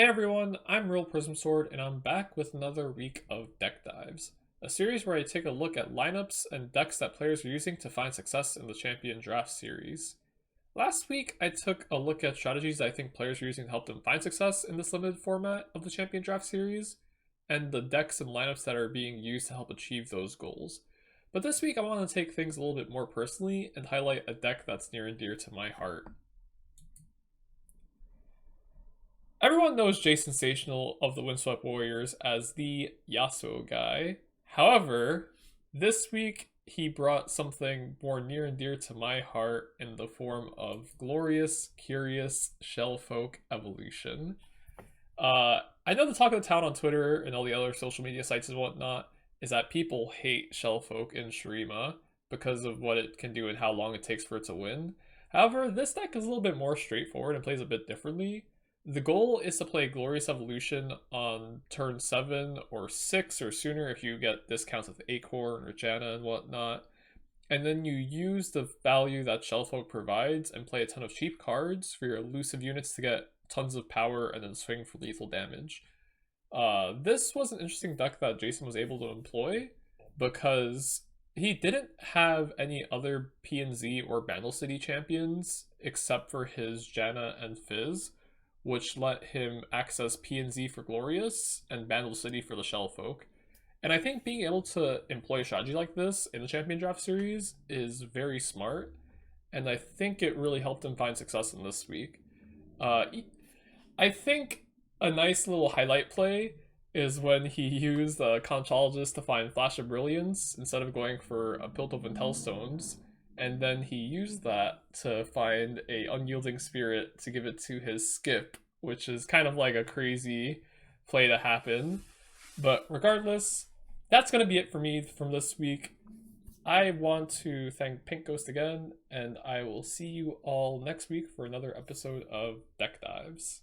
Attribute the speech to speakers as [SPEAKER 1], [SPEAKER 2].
[SPEAKER 1] Hey everyone, I'm RealPrismSword and I'm back with another week of Deck Dives, a series where I take a look at lineups and decks that players are using to find success in the Champion Draft series. Last week, I took a look at strategies that I think players are using to help them find success in this limited format of the Champion Draft series, and the decks and lineups that are being used to help achieve those goals. But this week, I want to take things a little bit more personally and highlight a deck that's near and dear to my heart. Everyone knows Jay Sensational of the Windswept Warriors as the Yasuo guy. However, this week he brought something more near and dear to my heart in the form of Glorious, Curious, Shellfolk Evolution. I know the talk of the town on Twitter and all the other social media sites and whatnot is that people hate Shellfolk in Shurima because of what it can do and how long it takes for it to win. However, this deck is a little bit more straightforward and plays a bit differently. The goal is to play Glorious Evolution on turn 7 or 6 or sooner if you get discounts with Acorn or Janna and whatnot. And then you use the value that Shellfolk provides and play a ton of cheap cards for your elusive units to get tons of power and then swing for lethal damage. This was an interesting deck that Jason was able to employ because he didn't have any other PNZ or Bandle City champions except for his Janna and Fizz, which let him access PNZ for Glorious and Bandle City for the Shellfolk. And I think being able to employ a strategy like this in the Champion Draft series is very smart, and I think it really helped him find success in this week. I think a nice little highlight play is when he used a Conchologist to find Flash of Brilliance instead of going for a Pilt of Intel Stones, and then he used that to find a Unyielding Spirit to give it to his Skip, which is kind of like a crazy play to happen. But regardless, that's going to be it for me from this week. I want to thank Pink Ghost again, and I will see you all next week for another episode of Deck Dives.